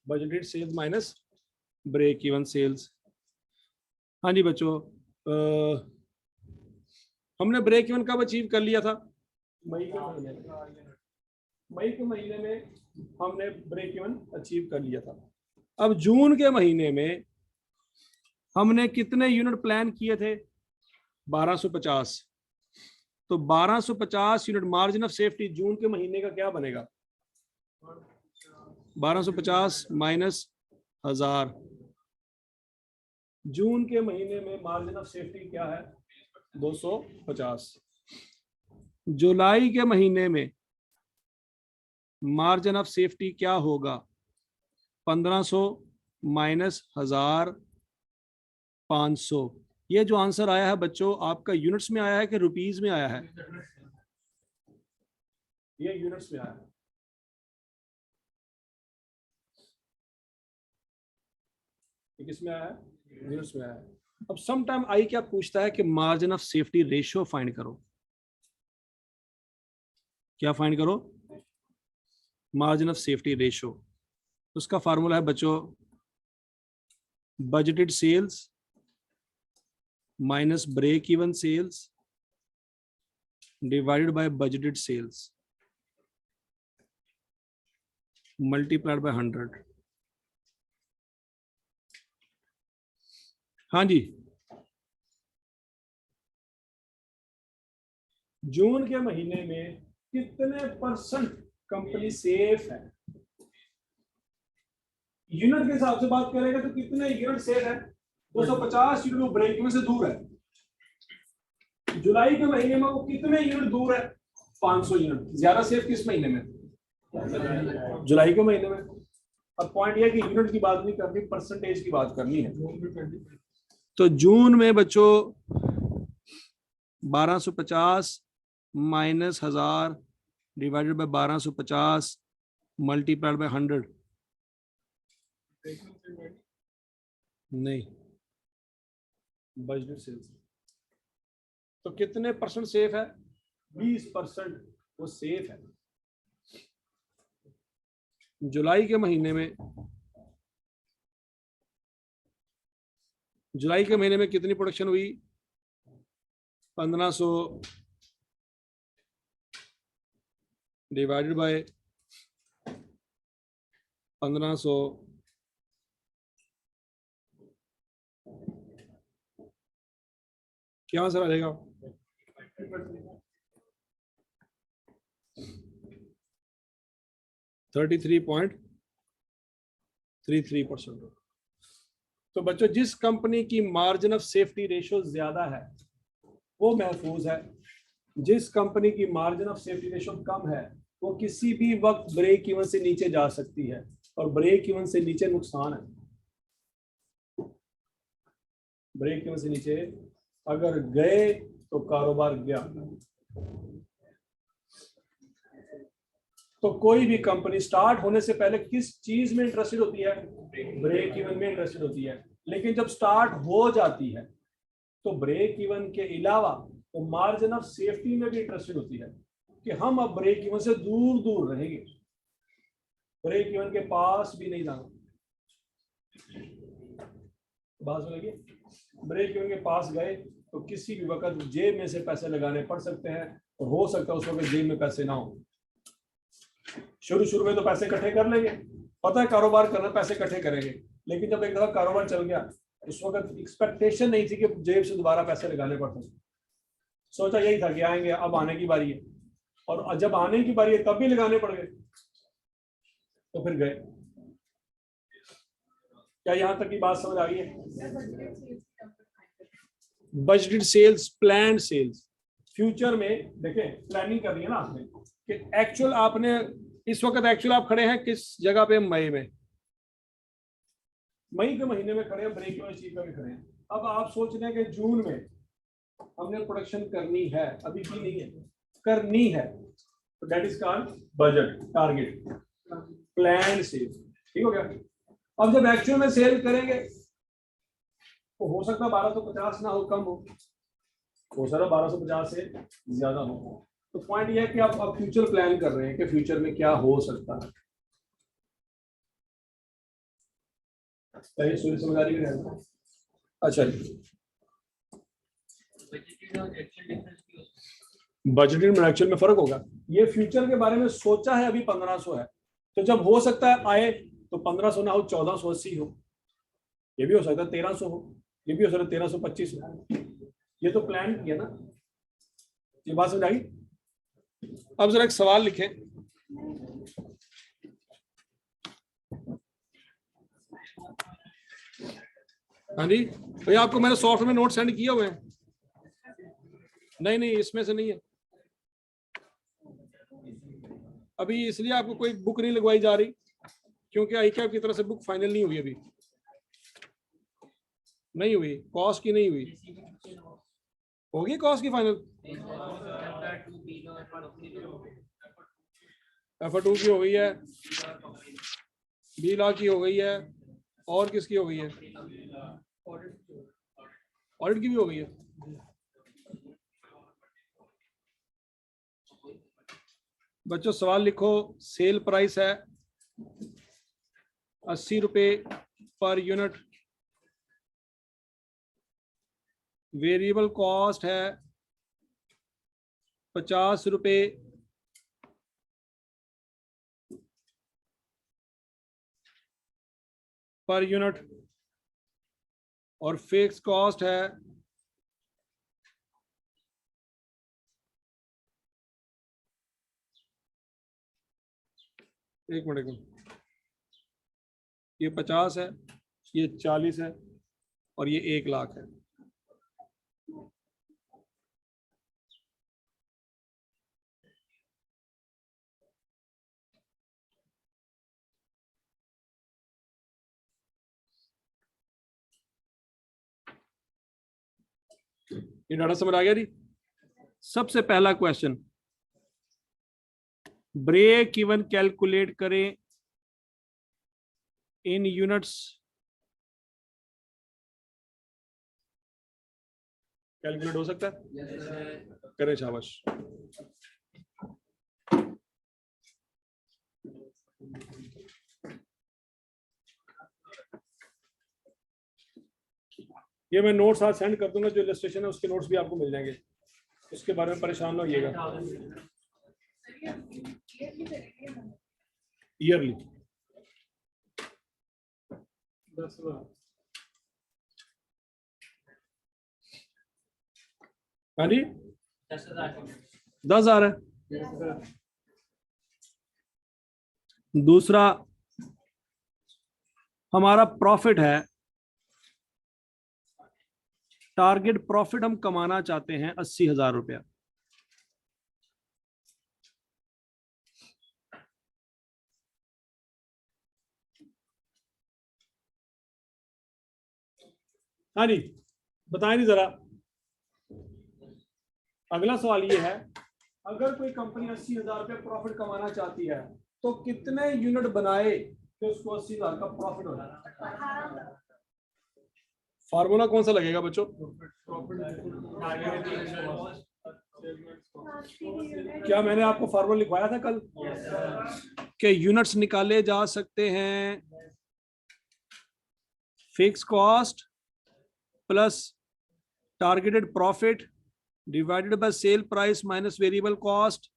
A: Budgeted sales minus break even sales. हाँ जी बच्चों, हमने ब्रेक इवन कब अचीव कर लिया था? मई के महीने में। मई के महीने में हमने ब्रेक इवन अचीव कर लिया था। अब जून के महीने में हमने कितने यूनिट प्लान किए थे? 1250। तो 1250 यूनिट मार्जिन ऑफ सेफ्टी जून के महीने का क्या बनेगा? 1250 माइनस 1000। जून के महीने में मार्जिन ऑफ सेफ्टी क्या है? 250। जुलाई के महीने में मार्जिन ऑफ सेफ्टी क्या होगा? 1500 माइनस 1500। ये जो आंसर आया है बच्चों, आपका यूनिट्स में आया है कि रुपीस में आया है? ये यूनिट्स में आया है। ये किस में आया है? यूनिट्स में आया है। अब सम टाइम आई क्या पूछता है कि margin of safety ratio find करो। क्या फाइंड करो? Margin of safety ratio. उसका फार्मूला है बच्चों, budgeted sales minus break even sales divided by budgeted sales multiplied by 100। हाँ जी, जून के महीने में कितने परसेंट कंपनी सेफ है? यूनिट के हिसाब से बात करेंगे तो कितने यूनिट सेफ है? 250 यूनिट ब्रेक इवन से दूर है। जुलाई के महीने में वो कितने यूनिट दूर है? 500 यूनिट। ज्यादा सेफ किस महीने में? जुलाई के महीने में। अब पॉइंट यह कि यूनिट की बात नहीं करनी, परसेंटेज की बात करनी है। तो जून में बच्चों 1250 minus 1000 divided by 1250 multiplied by 100। नहीं, बजटेड सेल्स। तो कितने परसेंट सेफ है? 20% वो सेफ है। जुलाई के महीने में कितनी प्रोडक्शन हुई? 1500 डिवाइडेड बाय 1500 क्या आंसर आ जाएगा? 33.33%। तो बच्चों, जिस कंपनी की मार्जिन ऑफ सेफ्टी रेशियो ज्यादा है वो महफूज है। जिस कंपनी की मार्जिन ऑफ सेफ्टी रेशियो कम है वो किसी भी वक्त ब्रेक इवन से नीचे जा सकती है, और ब्रेक इवन से नीचे नुकसान है। ब्रेक इवन से नीचे अगर गए तो कारोबार गया। तो कोई भी कंपनी स्टार्ट होने से पहले किस चीज में इंटरेस्टेड होती है? ब्रेक इवन में इंटरेस्टेड होती है। लेकिन जब स्टार्ट हो जाती है तो ब्रेक इवन के अलावा वो मार्जिन ऑफ सेफ्टी में भी इंटरेस्टेड होती है कि हम अब ब्रेक इवन से दूर दूर रहेंगे, ब्रेक इवन के पास भी नहीं जाना। बात सुनिए, ब्रेक इवन के पास गए तो किसी भी वक्त जेब में से पैसे लगाने पड़ सकते हैं, और हो सकता है उस वक्त जेब में पैसे ना हो। शुरू में तो पैसे इकट्ठे कर लेंगे, पता है कारोबार करना, पैसे इकट्ठे करेंगे। लेकिन जब एक दफा कारोबार चल गया, उस वक्त एक्सपेक्टेशन नहीं थी कि जेब से दोबारा पैसे लगाने पड़ते। सोचा यही था कि आएंगे, अब आने की बारी है, और जब आने की बारी है तब भी लगाने पड़ गए, तो फिर गए। क्या यहां तक की बात समझ आ गई है? Budgeted sales, planned sales. Future में देखें, प्लानिंग करनी है ना आपने कि एक्चुअल आपने इस वक्त एक्चुअल आप खड़े हैं किस जगह पे? मई में, मई के महीने में खड़े हैं, ब्रेक इवन अचीव करके खड़े हैं। अब आप सोच रहे हैं कि जून में हमने प्रोडक्शन करनी है, अभी भी नहीं है, करनी है, तो that is called budget, target, plan sale. ठीक हो गया? अब जब एक्चुअल में सेल करेंगे तो हो सकता है 1250 ना हो, कम हो सकता है 1250 से ज्यादा हो। तो पॉइंट यह है कि आप फ्यूचर प्लान कर रहे हैं कि फ्यूचर में क्या हो सकता है। पहले सूर्य समझदारी में रहना। अच्छा जी, बजटेड और एक्चुअल में फर्क होगा। ये फ्यूचर के बारे में सोचा है, अभी 1500 है, तो जब हो सकता है आए तो 1500 ना हो, 1480 हो, ये भी हो सकता है 1300 हो, ये भी हो सकता है 1325 हो। ये तो प्लान किया ना, ये बात समझ आई। अब जरा एक सवाल लिखें। हाँ जी भैया, आपको मैंने सॉफ्टवेयर में नोट सेंड किए हुए हैं। नहीं नहीं, इसमें से नहीं है अभी, इसलिए आपको कोई बुक नहीं लगवाई जा रही, क्योंकि आईकैप की तरफ से बुक फाइनल नहीं हुई, अभी नहीं हुई, कॉस्ट की नहीं हुई। होगी कॉस्ट की फाइनल, F2 की हो गई है, B.Law की हो गई है, और किसकी हो गई है, ऑडिट की भी हो गई है। बच्चों सवाल लिखो। सेल प्राइस है 80 रुपए पर यूनिट, वेरिएबल कॉस्ट है 50 रुपए पर यूनिट, और फिक्स कॉस्ट है 1 मिनट, ये 50 है, ये 40 है, और ये 1 लाख है। ये डाटा समझ आ गया जी। सबसे पहला क्वेश्चन, ब्रेक इवन कैलकुलेट करें इन यूनिट्स। कैलकुलेट हो सकता है? करें, शाबाश। ये मैं नोट्स आज सेंड कर दूंगा, जो इलस्ट्रेशन है उसके नोट्स भी आपको मिल जाएंगे, उसके बारे में परेशान ना होइएगा। ईयरली 10,000, हाँ जी 10,000 है। दूसरा, हमारा प्रॉफिट है, टारगेट प्रॉफिट हम कमाना चाहते हैं 80,000 रुपया। हाँ जी, बताएं नहीं जरा। अगला सवाल ये है, अगर कोई कंपनी 80,000 रुपये प्रॉफिट कमाना चाहती है तो कितने यूनिट बनाए कि उसको 80,000 का प्रॉफिट हो जाए? फार्मूला कौन सा लगेगा बच्चों? क्या मैंने आपको फार्मूला लिखवाया था कल? कि यूनिट्स निकाले जा सकते हैं fix cost plus targeted profit divided by cell price minus variable cost.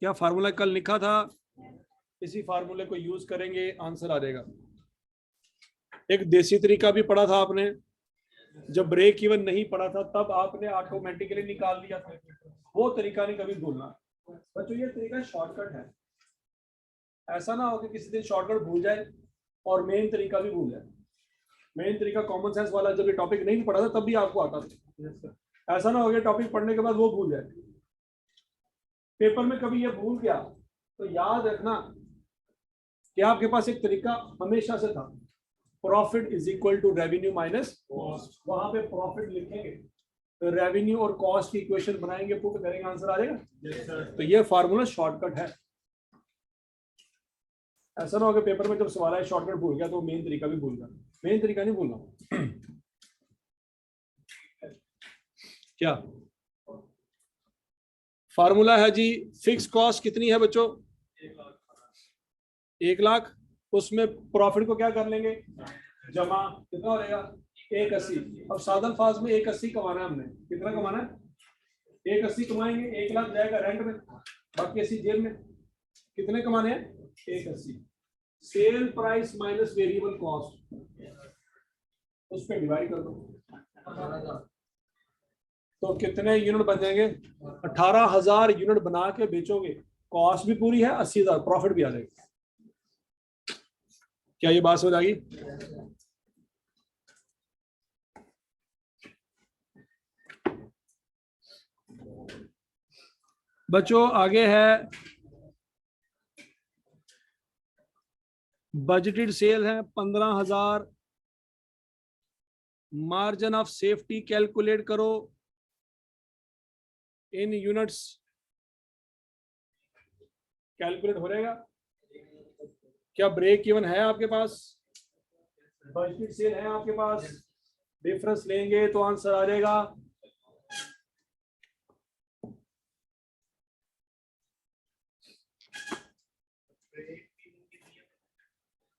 A: क्या फार्मूला कल लिखा था? इसी फार्मूले को यूज करेंगे, आंसर आ जाएगा। एक देसी तरीका भी पढ़ा था आपने, जब ब्रेक इवन नहीं पढ़ा था तब आपने ऑटोमेटिकली निकाल दिया था, वो तरीका नहीं कभी भूलना बच्चों। ये तरीका शॉर्टकट है, ऐसा ना हो कि किसी दिन शॉर्टकट भूल जाए और मेन तरीका भी भूल जाए। मेन तरीका कॉमन सेंस वाला जब ये टॉपिक नहीं पढ़ा था तब भी आपको आता था, ऐसा ना हो गया टॉपिक पढ़ने के बाद वो भूल जाए। पेपर में कभी ये भूल गया तो याद रखना कि आपके पास एक तरीका हमेशा से था, profit is equal to revenue minus cost. वहां पे प्रॉफिट लिखेंगे तो रेवेन्यू और कॉस्ट की इक्वेशन बनाएंगे, पुट करेंगे, आंसर आ जाएगा। तो ये फार्मूला शॉर्टकट है, ऐसा ना हो कि पेपर में जब सवाल है शॉर्टकट भूल गया तो मेन तरीका भी भूल गया। मेन तरीका नहीं भूलना। क्या फार्मूला है जी? फिक्स कॉस्ट कितनी है बच्चों? 1 लाख। उसमें प्रॉफिट को क्या कर लेंगे, जमा, कितना हो जाएगा 180। अब सादल फाज में 180 कमाना है हमने, कितना कमाना है 180 कमाएंगे, 1 लाख जाएगा रेंट में, बाकी 80 जेब में। कितने कमाने हैं 180। Cell price minus variable cost, उस पर डिवाइड कर दो, तो कितने यूनिट बन जाएंगे 18,000 यूनिट बना के बेचोगे, कॉस्ट भी पूरी है, 80,000 प्रॉफिट भी आ जाएगा। क्या ये बात समझ आ गई? बच्चों आगे है बजटेड सेल है 15,000, मार्जिन ऑफ सेफ्टी कैलकुलेट करो इन यूनिट्स, कैलकुलेट हो जाएगा। क्या ब्रेक इवन है आपके पास, बजटेड सेल है आपके पास, डिफरेंस लेंगे तो आंसर आ जाएगा।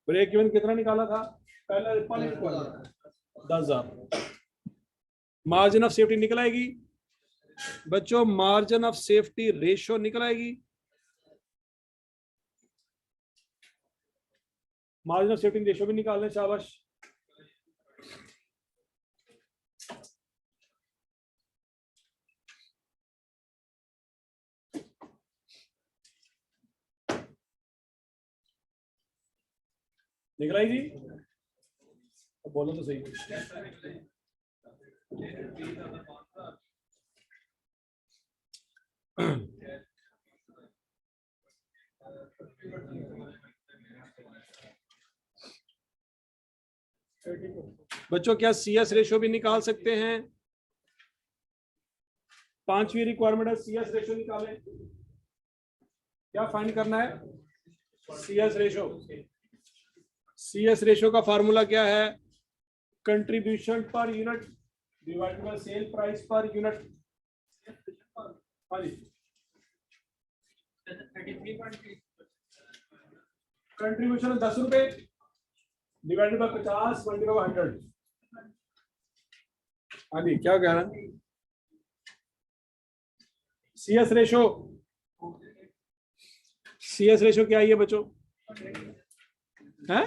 A: ब्रेक इवन कितना निकाला था पहला, 10,000। मार्जिन ऑफ सेफ्टी निकल आएगी बच्चों, मार्जिन ऑफ सेफ्टी रेशियो निकल आएगी, मार्जिन ऑफ सेफ्टी रेशियो भी निकालने, शाबाश। निकल आएगी, अब बोलो तो सही। बच्चों क्या सीएस रेशियो भी निकाल सकते हैं? 5वीं रिक्वायरमेंट है सीएस रेशियो निकालें। क्या फाइंड करना है सीएस रेशियो? सीएस रेशियो का फार्मूला क्या है, contribution per unit divided by sale price per unit. हाँ जी, कंट्रीब्यूशन 10 रुपए डिवाइडेड बाय 50 मल्टीप्लाई बाय 100। हाँ जी, क्या कह रहा है सीएस रेशियो? सीएस रेशियो क्या है बच्चों, है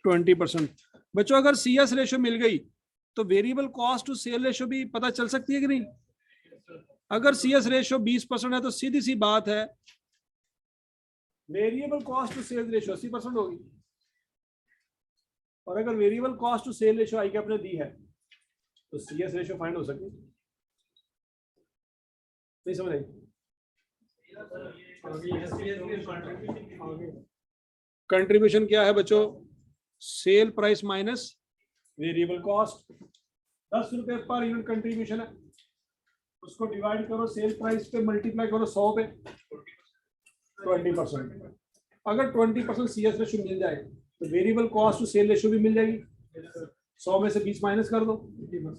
A: 20%। बच्चों अगर सीएस रेशियो मिल गई तो variable cost to sale ratio भी पता चल सकती है कि नहीं? अगर सीएस रेशियो 20% है तो सीधी सी बात है variable cost to sale ratio 80% होगी, और अगर variable cost to sale ratio आई आपने दी है तो सीएस रेशियो फाइंड हो सकती, नहीं समझ आई? कंट्रीब्यूशन क्या है बच्चों, cell price minus variable cost. 10 रुपए पर यूनिट कंट्रीब्यूशन है, उसको डिवाइड करो सेल प्राइस पे, मल्टीप्लाई करो 100 पे, 20%। अगर 20% सीएस रेशियो मिल जाए तो variable cost to sale ratio भी मिल जाएगी। 100 में से 20 माइनस कर दो,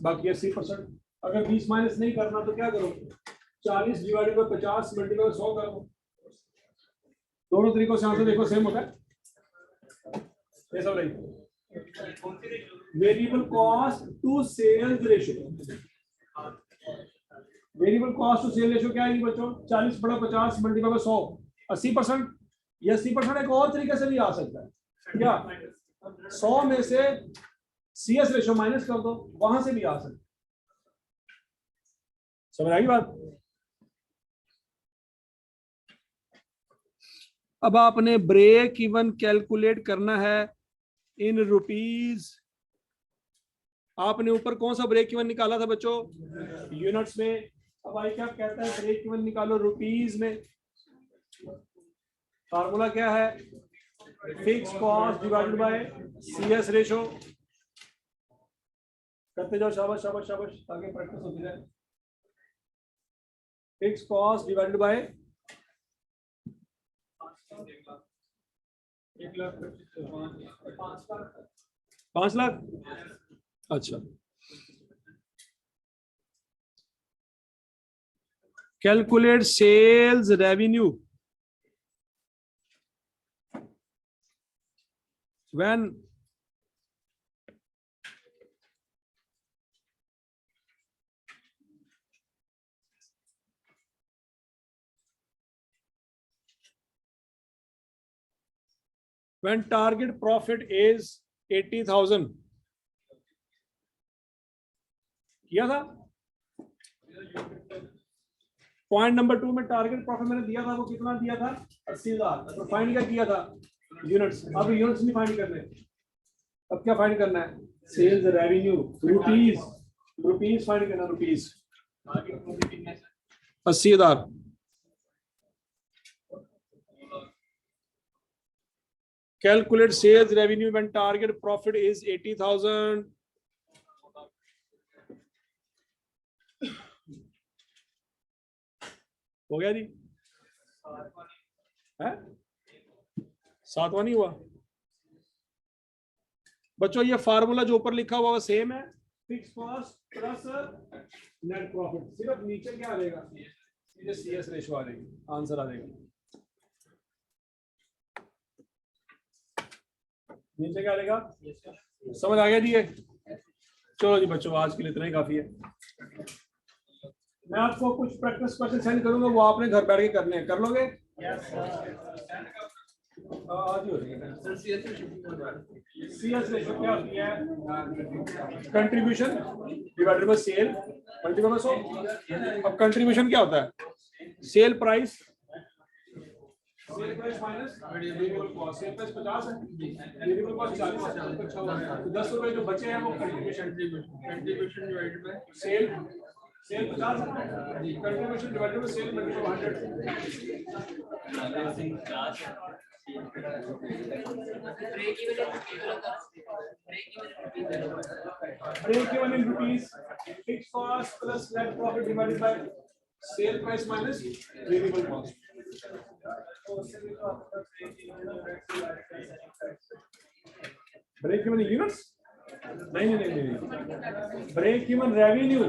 A: बाकी 80%। अगर 20 माइनस नहीं करना तो क्या करो, 40 डिवाइडेड बाय 50 मल्टीप्लाई 100 कर दो। दोनों तरीकों से आंसर देखो सेम होता है, ये सब नहीं। Variable cost to sales ratio, variable cost to sale ratio क्या है बच्चों, 40 बड़ा 50 मल्टीप्लाई बाय 100, 80%। ये 80% एक और तरीके से भी आ सकता है, क्या 100 में से सीएस रेशियो माइनस कर दो, वहां से भी आ सकता है। समझ आएगी बात? अब आपने ब्रेक इवन कैलकुलेट करना है इन रुपीज। आपने ऊपर कौन सा ब्रेक इवन निकाला था बच्चों, यूनिट्स में। अब आई क्या कहता है ब्रेक इवन निकालो रुपीज में। फार्मूला क्या है, fix cost divided by CS ratio. करते जाओ, शाबाश शाबाश शाबाश, आगे प्रैक्टिस होती जाए। Fix cost divided by 5 lakh. अच्छा, calculate sales revenue. when target profit is 80,000, किया था पॉइंट नंबर 2 में टारगेट प्रॉफिट मैंने दिया था, वो कितना दिया था 80,000। तो फाइंड क्या किया था यूनिट्स। अब यूनिट्स नहीं फाइंड करने, अब क्या फाइंड करना है सेल्स रेवेन्यू रुपीज फाइंड करना, rupees 80,000। Calculate sales revenue when target profit is 80,000. हो गया जी, है 7वां नहीं हुआ बच्चों। ये फार्मूला जो ऊपर लिखा हुआ वो सेम है, fix cost plus net profit. सिर्फ नीचे क्या आ जाएगा, सीधे सीएस रेशो आ जाएगी, आंसर आ जाएगा। नीचे क्या आएगा, समझ आ गया जी ये। चलो जी बच्चों, आज के लिए इतना ही काफी है। मैं आपको कुछ प्रैक्टिस क्वेश्चन सेंड करूंगा, वो आपने घर बैठ के करने हैं, कर लोगे? आज ही हो जाएगा। सीएस रेशो क्या होती है, contribution divided by sale multiply by 100। अब कंट्रीब्यूशन क्या होता है, sale price minus variable cost. Sale price 50 है, वेरिएबल कॉस्ट 40 है, तो 10 रुपए जो बचे हैं वो कंट्रीब्यूशन डिवाइडेड बाय सेल 50 है, contribution divided by sale multiply 100। break even in rupees, fixed cost plus net profit divided by sale price minus variable cost. Break even units? नहीं, break even revenue.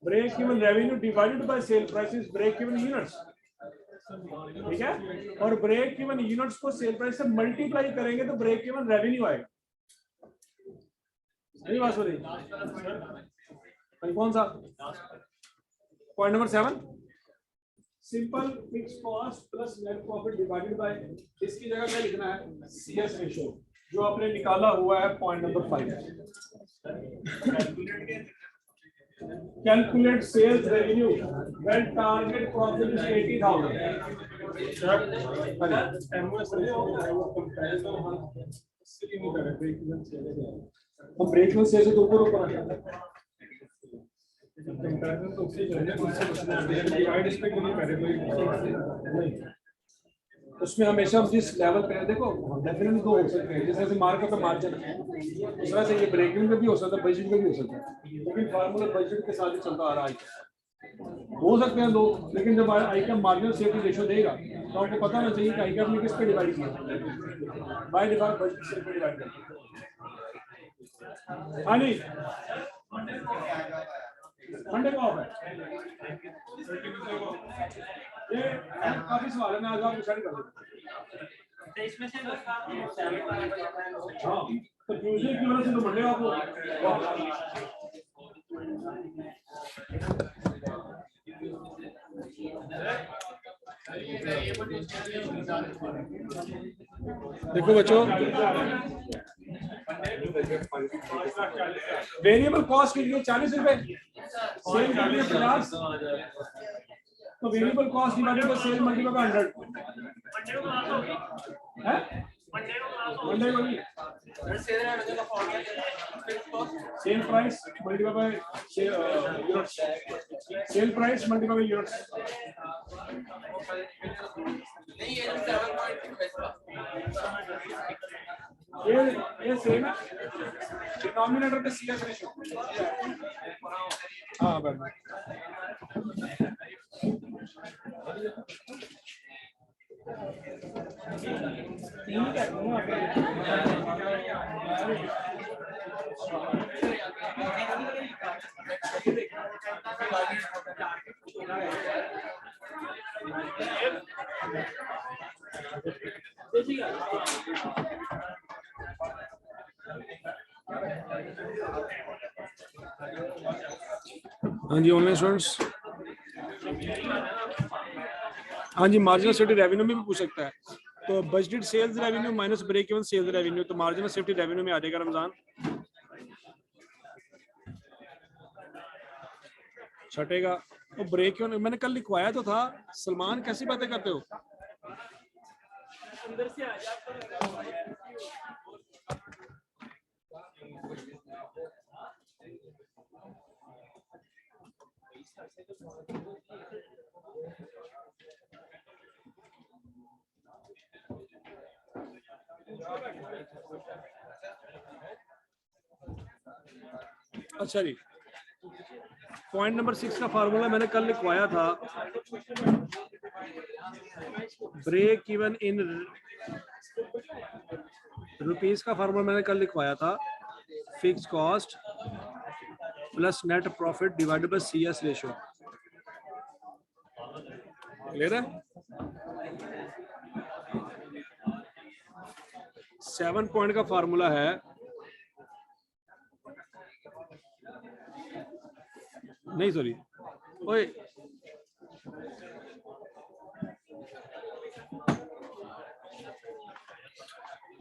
A: Break even revenue divided by sale price is break even units. ठीक है, और ब्रेक इवन यूनिट्स को सेल प्राइस से मल्टीप्लाई करेंगे तो ब्रेक इवन रेवेन्यू आएगा। सही बात हो रही, कौन सा point number 7, simple fix cost plus net profit divided by, इसकी जगह क्या लिखना है सीएस रेशो, जो आपने निकाला हुआ है point number 5। Calculate sales revenue when target profit is 80,000. हम ब्रेक इवन सेल से तो ऊपर ऊपर आ जाते हैं। उसमें हमेशा हम जिस लेवल पे देखो डेफिनेटली दो हो सकते हैं, जैसे मार्केट पे मार्जिन उस तरह से ये ब्रेक इवन में भी हो सकता है, बजट में भी हो सकता है, लेकिन फार्मूला बजट के साथ ही चलता आ रहा है। हो सकते हैं दो, लेकिन जब आइटम मार्जिनल सेफ्टी रेशो देगा तो आपको पता होना चाहिए कि आइटम ने किस पे डिवाइड किया, बाय डिफॉल्ट बजट से पे डिवाइड करते हैं। हाँ जी, मंडे को ऑफ है, ये काफी सवाल है, मैं आज आपको शेयर कर दूंगा। इसमें से हाँ, तो ट्यूसडे की वजह से तो मंडे आपको देखो बच्चों, वेरिएबल कॉस्ट के लिए 40 रुपए, सेल के लिए 50, तो variable cost divided by sale multiply by 100 है मंडे को नहीं, sale price multiply by units, sale price multiply by units. ये सेम है, डिनोमिनेटर पे सीएस रेशो। हाँ बस हाँ जी ऑनलाइन स्टूडेंट्स, हाँ जी मार्जिनल सेफ्टी रेवेन्यू में भी पूछ सकता है। तो budgeted sales revenue minus break even sales revenue, तो मार्जिनल सेफ्टी रेवेन्यू में आ जाएगा रमजान। छटेगा तो ब्रेक इवन मैंने कल लिखवाया तो था। सलमान कैसी बातें करते हो? अंदर से आ जा। अच्छा जी, पॉइंट नंबर 6 का फार्मूला मैंने कल लिखवाया था। ब्रेक इवन इन रुपीस का फार्मूला मैंने कल लिखवाया था, fix cost plus net profit divided by CS ratio. Clear है? 7 पॉइंट का फार्मूला है, नहीं सॉरी ओए,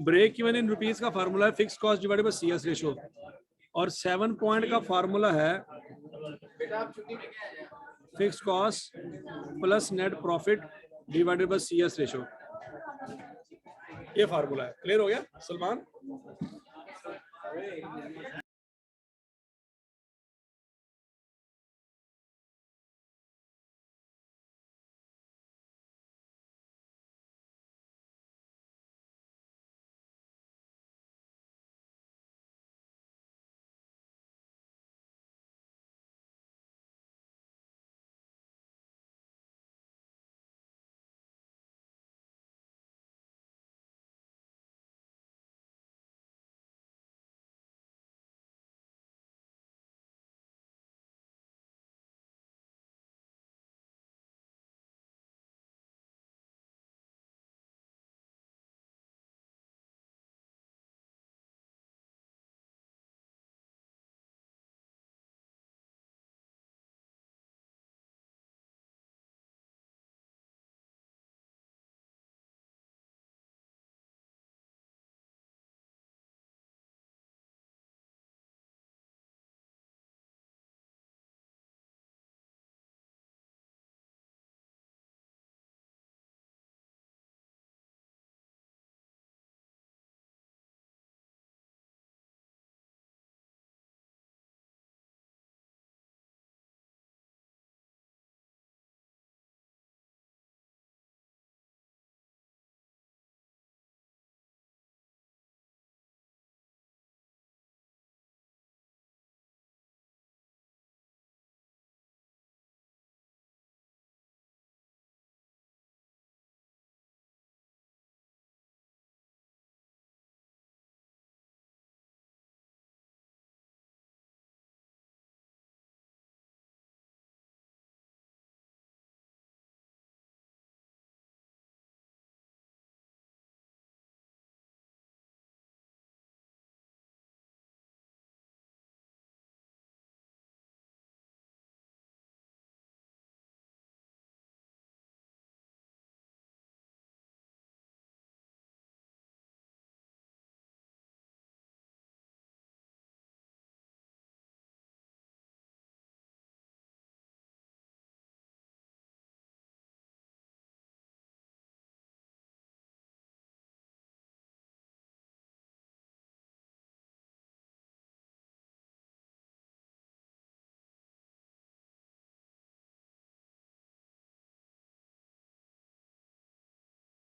A: ब्रेक इवन इन रुपीस का फार्मूला है fix cost divided bye CS ratio, और 7 पॉइंट का फार्मूला है fix cost plus net profit divided by CS ratio. ये फार्मूला है। क्लियर हो गया सलमान?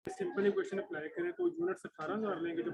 A: सिंपल क्वेश्चन अप्लाई करें तो यूनिट्स 18 लेंगे जो